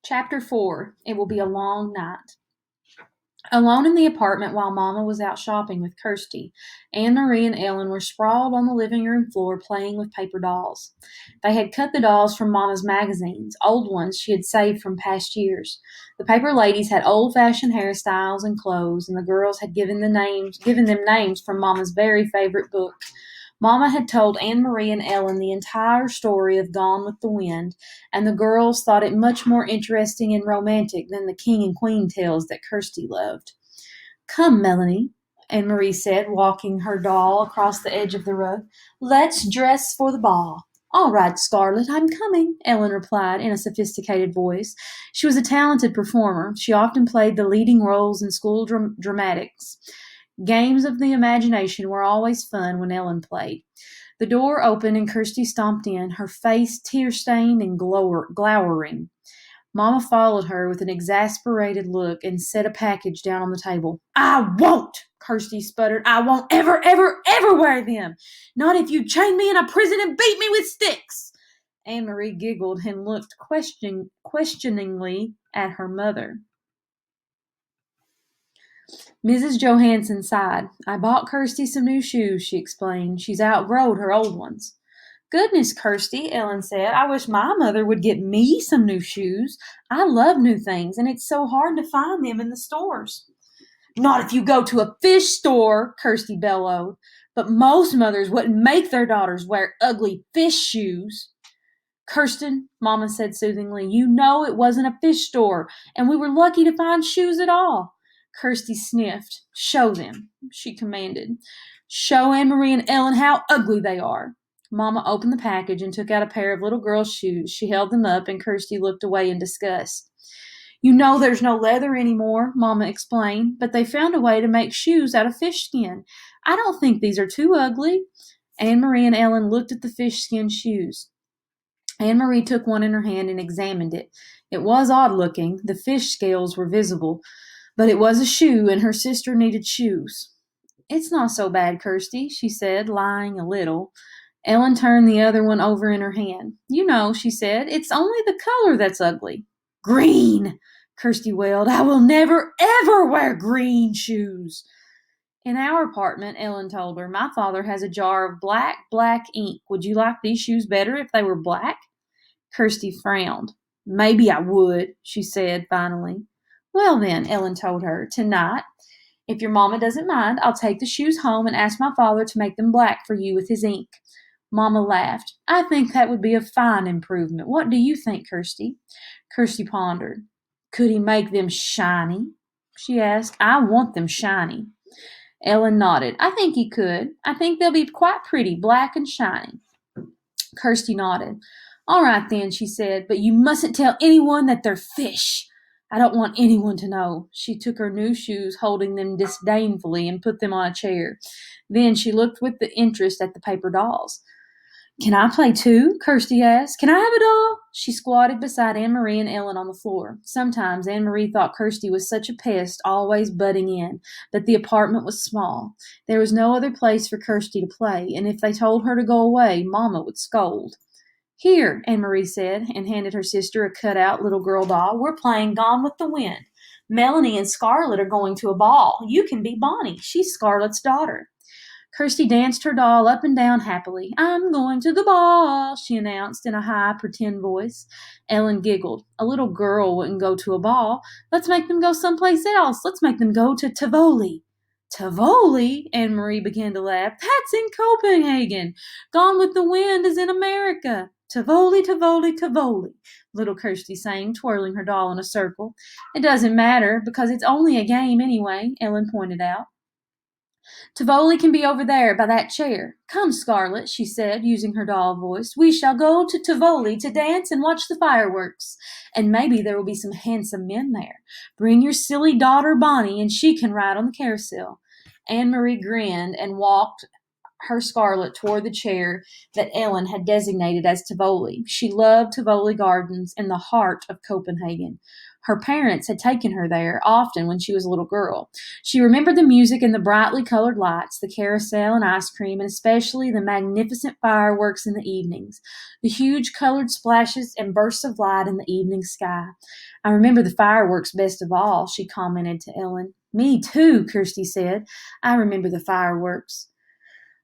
Chapter 4. It will be a long night. Alone in the apartment while Mama was out shopping with Kirsty, Anne Marie and Ellen were sprawled on the living room floor playing with paper dolls. They had cut the dolls from Mama's magazines, old ones she had saved from past years. The paper ladies had old-fashioned hairstyles and clothes, and the girls had given them names from Mama's very favorite book. Mama had told Anne Marie and Ellen the entire story of Gone with the Wind, and the girls thought it much more interesting and romantic than the King and Queen tales that Kirsty loved. "Come, Melanie," Anne Marie said, walking her doll across the edge of the rug. "Let's dress for the ball." "All right, Scarlett, I'm coming," Ellen replied in a sophisticated voice. She was a talented performer. She often played the leading roles in school dramatics. Games of the imagination were always fun when Ellen played. The door opened and Kirsty stomped in, her face tear-stained and glowering. Mama followed her with an exasperated look and set a package down on the table. "I won't," Kirsty sputtered. "I won't ever, ever, ever wear them. Not if you chain me in a prison and beat me with sticks." Anne Marie giggled and looked questioningly at her mother. Mrs. Johansson sighed. "I bought Kirsty some new shoes," she explained. "She's outgrowed her old ones." "Goodness, Kirsty," Ellen said. "I wish my mother would get me some new shoes. I love new things, and it's so hard to find them in the stores." "Not if you go to a fish store," Kirsty bellowed. "But most mothers wouldn't make their daughters wear ugly fish shoes." "Kirsten," Mama said soothingly, "you know it wasn't a fish store, and we were lucky to find shoes at all." Kirsty sniffed. "Show them," she commanded. "Show Anne Marie and Ellen how ugly they are." Mama opened the package and took out a pair of little girl's shoes. She held them up, and Kirsty looked away in disgust. "You know there's no leather anymore," Mama explained, "but they found a way to make shoes out of fish skin. I don't think these are too ugly." Anne Marie and Ellen looked at the fish skin shoes. Anne Marie took one in her hand and examined it. It was odd looking. The fish scales were visible. But it was a shoe, and her sister needed shoes. "It's not so bad, Kirsty," she said, lying a little. Ellen turned the other one over in her hand. "You know," she said, "it's only the color that's ugly." "Green!" Kirsty wailed. "I will never, ever wear green shoes." "In our apartment," Ellen told her, "my father has a jar of black ink. Would you like these shoes better if they were black?" Kirsty frowned. "Maybe I would," she said finally. "Well then," Ellen told her, "tonight, if your mama doesn't mind, I'll take the shoes home and ask my father to make them black for you with his ink." Mama laughed. "I think that would be a fine improvement. What do you think, Kirsty?" Kirsty pondered. "Could he make them shiny?" she asked. "I want them shiny." Ellen nodded. "I think he could. I think they'll be quite pretty, black and shiny." Kirsty nodded. "All right then," she said, "but you mustn't tell anyone that they're fish. I don't want anyone to know." She took her new shoes, holding them disdainfully, and put them on a chair. Then she looked with interest at the paper dolls. "Can I play too?" Kirsty asked. "Can I have a doll?" She squatted beside Anne Marie and Ellen on the floor. Sometimes Anne Marie thought Kirsty was such a pest, always butting in, but the apartment was small. There was no other place for Kirsty to play, and if they told her to go away, Mama would scold. "Here," Anne Marie said, and handed her sister a cut-out little girl doll. "We're playing Gone with the Wind. Melanie and Scarlett are going to a ball. You can be Bonnie. She's Scarlett's daughter." Kirsty danced her doll up and down happily. "I'm going to the ball," she announced in a high, pretend voice. Ellen giggled. "A little girl wouldn't go to a ball. Let's make them go someplace else. Let's make them go to Tivoli." "Tivoli?" Anne Marie began to laugh. "That's in Copenhagen. Gone with the Wind is in America. Tivoli, Tivoli, Tivoli," little Kirsty sang, twirling her doll in a circle. "It doesn't matter, because it's only a game anyway," Ellen pointed out. "Tivoli can be over there by that chair. Come, Scarlett," she said, using her doll voice. "We shall go to Tivoli to dance and watch the fireworks. And maybe there will be some handsome men there. Bring your silly daughter Bonnie, and she can ride on the carousel." Anne Marie grinned and walked her scarlet toward the chair that Ellen had designated as Tivoli. She loved Tivoli Gardens in the heart of Copenhagen. Her parents had taken her there often when she was a little girl. She remembered the music and the brightly colored lights, the carousel and ice cream, and especially the magnificent fireworks in the evenings, the huge colored splashes and bursts of light in the evening sky. I remember the fireworks best of all, she commented to Ellen. Me too, Kirsty said. I remember the fireworks.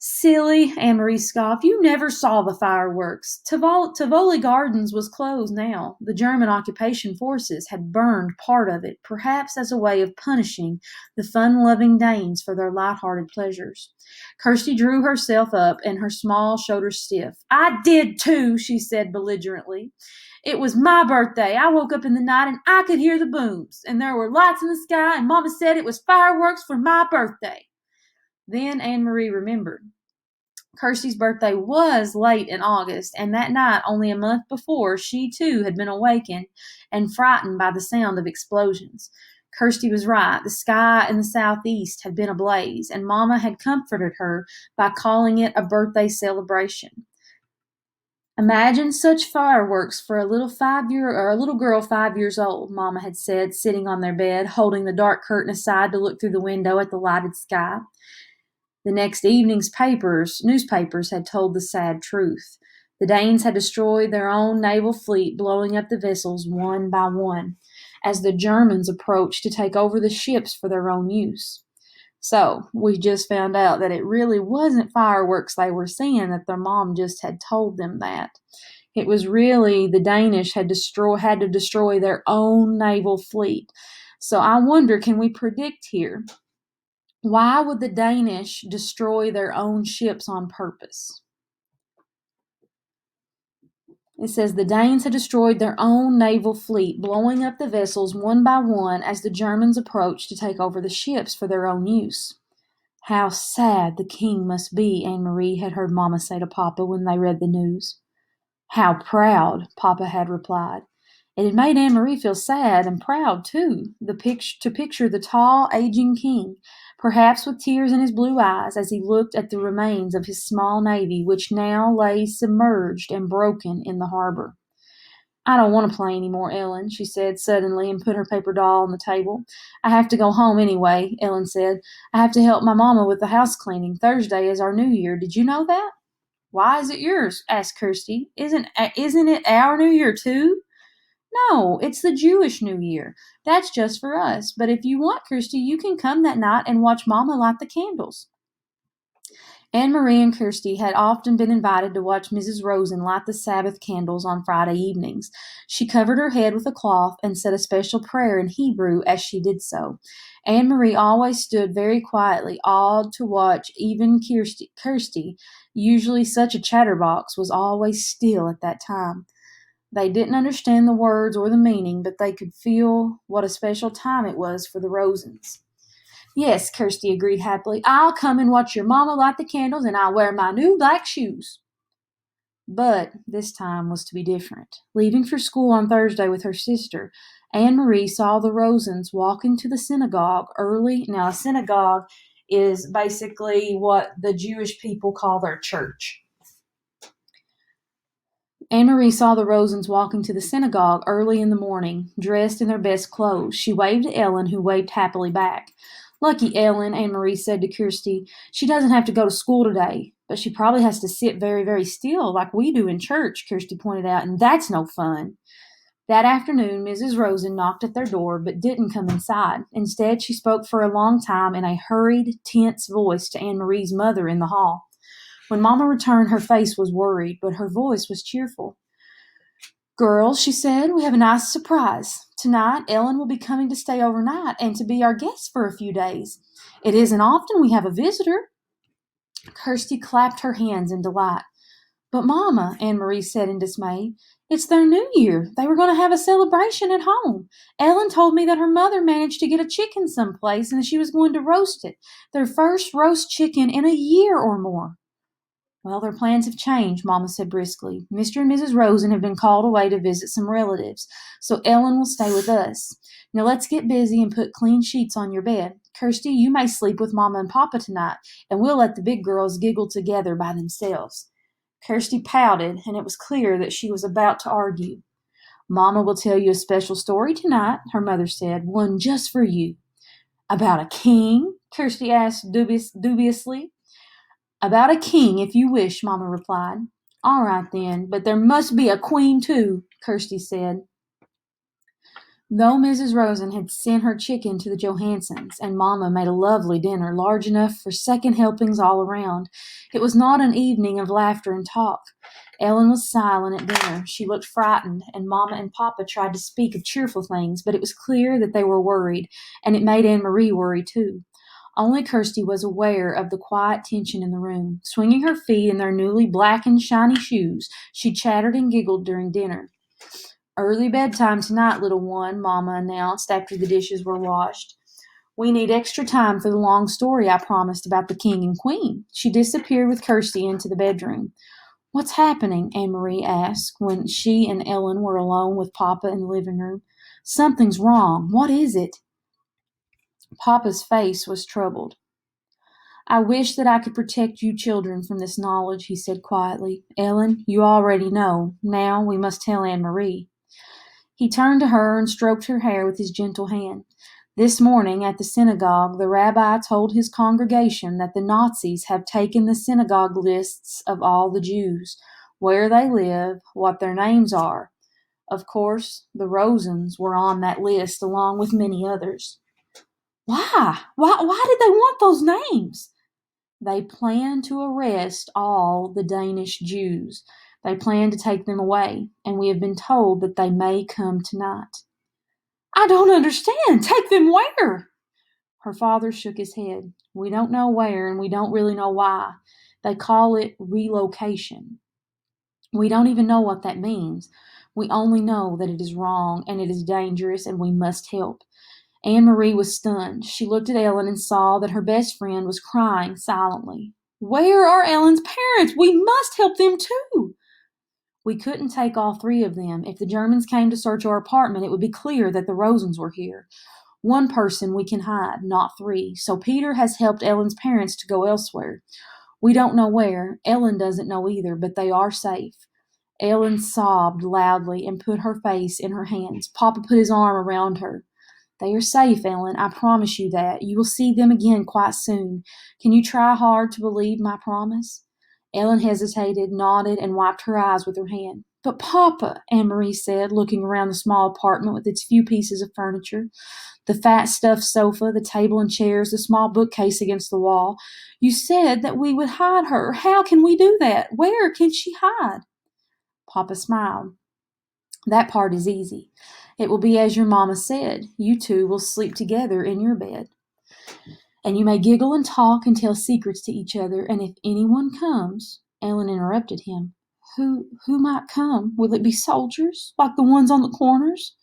Silly, Anne-Marie scoffed. You never saw the fireworks. Tivoli Gardens was closed now. The German occupation forces had burned part of it, perhaps as a way of punishing the fun-loving Danes for their light-hearted pleasures. Kirsty drew herself up and her small shoulders stiff. I did too, she said belligerently. It was my birthday. I woke up in the night and I could hear the booms, and there were lights in the sky, and Mama said it was fireworks for my birthday. Then Anne-Marie remembered. Kirsty's birthday was late in August, and that night, only a month before, she too had been awakened and frightened by the sound of explosions. Kirsty was right. The sky in the southeast had been ablaze, and Mama had comforted her by calling it a birthday celebration. Imagine such fireworks for a little girl 5 years old, Mama had said, sitting on their bed, holding the dark curtain aside to look through the window at the lighted sky. The next evening's newspapers had told the sad truth. The Danes had destroyed their own naval fleet, blowing up the vessels one by one, as the Germans approached to take over the ships for their own use. So, we just found out that it really wasn't fireworks they were seeing, that their mom just had told them that. It was really the Danish had to destroy their own naval fleet. So I wonder, can we predict here? Why would the Danish destroy their own ships on purpose? It says the Danes had destroyed their own naval fleet, blowing up the vessels one by one as the Germans approached to take over the ships for their own use. How sad the king must be, Anne-Marie had heard Mama say to Papa when they read the news. How proud, Papa had replied. It had made Anne-Marie feel sad and proud, too, to picture the tall, aging king, perhaps with tears in his blue eyes, as he looked at the remains of his small navy, which now lay submerged and broken in the harbor. I don't want to play any more, Ellen, she said suddenly and put her paper doll on the table. I have to go home anyway, Ellen said. I have to help my Mama with the house cleaning. Thursday is our New Year. Did you know that? Why is it yours? Asked Kirsty. Isn't it our New Year, too? No, it's the Jewish New Year. That's just for us. But if you want, Kirsty, you can come that night and watch Mama light the candles. Anne-Marie and Kirsty had often been invited to watch Mrs. Rosen light the Sabbath candles on Friday evenings. She covered her head with a cloth and said a special prayer in Hebrew as she did so. Anne-Marie always stood very quietly, awed to watch. Even Kirsty, usually such a chatterbox, was always still at that time. They didn't understand the words or the meaning, but they could feel what a special time it was for the Rosens. Yes, Kirsty agreed happily. I'll come and watch your Mama light the candles, and I'll wear my new black shoes. But this time was to be different. Leaving for school on Thursday with her sister, Anne-Marie saw the Rosens walking to the synagogue early. Now, a synagogue is basically what the Jewish people call their church. Anne-Marie saw the Rosens walking to the synagogue early in the morning, dressed in their best clothes. She waved to Ellen, who waved happily back. Lucky Ellen, Anne-Marie said to Kirsty. She doesn't have to go to school today, but she probably has to sit very, very still like we do in church, Kirsty pointed out, and that's no fun. That afternoon, Mrs. Rosen knocked at their door, but didn't come inside. Instead, she spoke for a long time in a hurried, tense voice to Anne-Marie's mother in the hall. When Mama returned, her face was worried, but her voice was cheerful. Girls, she said, we have a nice surprise. Tonight, Ellen will be coming to stay overnight and to be our guest for a few days. It isn't often we have a visitor. Kirsty clapped her hands in delight. But, Mama, Anne-Marie said in dismay, it's their New Year. They were going to have a celebration at home. Ellen told me that her mother managed to get a chicken someplace and she was going to roast it. Their first roast chicken in a year or more. Well, their plans have changed, Mama said briskly. Mr. and Mrs. Rosen have been called away to visit some relatives, so Ellen will stay with us. Now let's get busy and put clean sheets on your bed. Kirsty, you may sleep with Mama and Papa tonight, and we'll let the big girls giggle together by themselves. Kirsty pouted, and it was clear that she was about to argue. Mama will tell you a special story tonight, her mother said, one just for you. About a king? Kirsty asked dubiously. About a king, if you wish, Mama replied. All right, then, but there must be a queen, too, Kirsty said. Though Mrs. Rosen had sent her chicken to the Johansons, and Mama made a lovely dinner, large enough for second helpings all around, it was not an evening of laughter and talk. Ellen was silent at dinner. She looked frightened, and Mama and Papa tried to speak of cheerful things, but it was clear that they were worried, and it made Anne-Marie worry too. Only Kirsty was aware of the quiet tension in the room. Swinging her feet in their newly black and shiny shoes, she chattered and giggled during dinner. Early bedtime tonight, little one, Mama announced after the dishes were washed. We need extra time for the long story I promised about the king and queen. She disappeared with Kirsty into the bedroom. What's happening? Anne-Marie asked when she and Ellen were alone with Papa in the living room. Something's wrong. What is it? Papa's face was troubled. I wish that I could protect you children from this knowledge, he said quietly. Ellen, you already know. Now we must tell Anne-Marie. He turned to her and stroked her hair with his gentle hand. This morning at the synagogue, the rabbi told his congregation that the Nazis have taken the synagogue lists of all the Jews, where they live, what their names are. Of course, the Rosens were on that list along with many others. Why? Why did they want those names? They plan to arrest all the Danish Jews. They plan to take them away, and we have been told that they may come tonight. I don't understand. Take them where? Her father shook his head. We don't know where, and we don't really know why. They call it relocation. We don't even know what that means. We only know that it is wrong, and it is dangerous, and we must help. Anne-Marie was stunned. She looked at Ellen and saw that her best friend was crying silently. Where are Ellen's parents? We must help them too. We couldn't take all three of them. If the Germans came to search our apartment, it would be clear that the Rosens were here. One person we can hide, not three. So Peter has helped Ellen's parents to go elsewhere. We don't know where. Ellen doesn't know either, but they are safe. Ellen sobbed loudly and put her face in her hands. Papa put his arm around her. They are safe, Ellen. I promise you that. You will see them again quite soon. Can you try hard to believe my promise? Ellen hesitated, nodded, and wiped her eyes with her hand. But Papa, Anne-Marie said, looking around the small apartment with its few pieces of furniture, the fat stuffed sofa, the table and chairs, the small bookcase against the wall. You said that we would hide her. How can we do that? Where can she hide? Papa smiled. That part is easy. It will be as your mama said. You two will sleep together in your bed. And you may giggle and talk and tell secrets to each other, and if anyone comes, Ellen interrupted him. Who might come? Will it be soldiers, like the ones on the corners?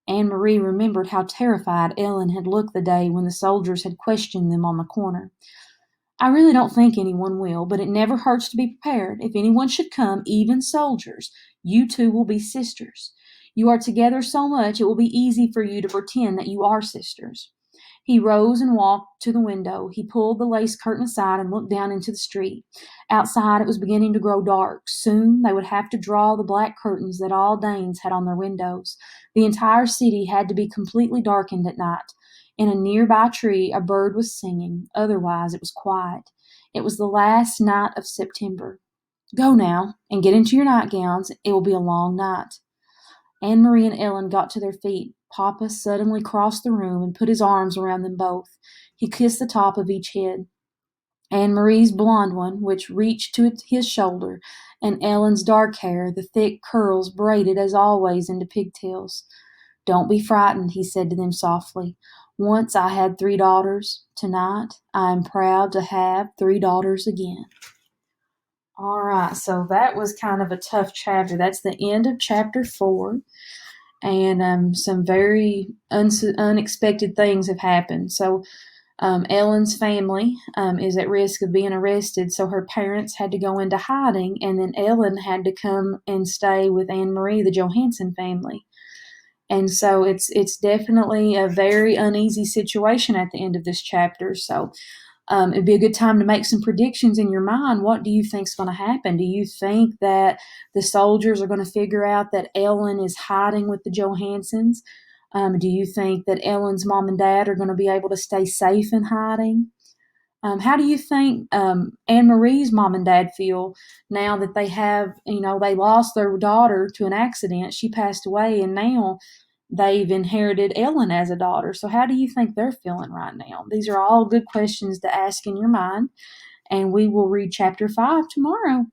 Anne-Marie remembered how terrified Ellen had looked the day when the soldiers had questioned them on the corner. I really don't think anyone will, but it never hurts to be prepared. If anyone should come, even soldiers, you two will be sisters. You are together so much it will be easy for you to pretend that you are sisters. He rose and walked to the window. He pulled the lace curtain aside and looked down into the street. Outside it was beginning to grow dark. Soon they would have to draw the black curtains that all Danes had on their windows. The entire city had to be completely darkened at night. In a nearby tree a bird was singing. Otherwise it was quiet. It was the last night of September. Go now, and get into your nightgowns. It will be a long night. Anne-Marie and Ellen got to their feet. Papa suddenly crossed the room and put his arms around them both. He kissed the top of each head. Anne-Marie's blonde one, which reached to his shoulder, and Ellen's dark hair, the thick curls braided as always into pigtails. Don't be frightened, he said to them softly. Once I had 3 daughters. Tonight I am proud to have 3 daughters again. All right, so that was kind of a tough chapter. That's the end of chapter 4. And some very unexpected things have happened. So Ellen's family is at risk of being arrested, so her parents had to go into hiding, and then Ellen had to come and stay with Anne-Marie, the Johansen family. And so it's definitely a very uneasy situation at the end of this chapter. So it'd be a good time to make some predictions in your mind. What do you think's going to happen? Do you think that the soldiers are going to figure out that Ellen is hiding with the Johansons? Do you think that Ellen's mom and dad are going to be able to stay safe in hiding? How do you think Anne Marie's mom and dad feel now that they have, they lost their daughter to an accident? She passed away, and now they've inherited Ellen as a daughter. So, how do you think they're feeling right now? These are all good questions to ask in your mind, and we will read chapter 5 tomorrow.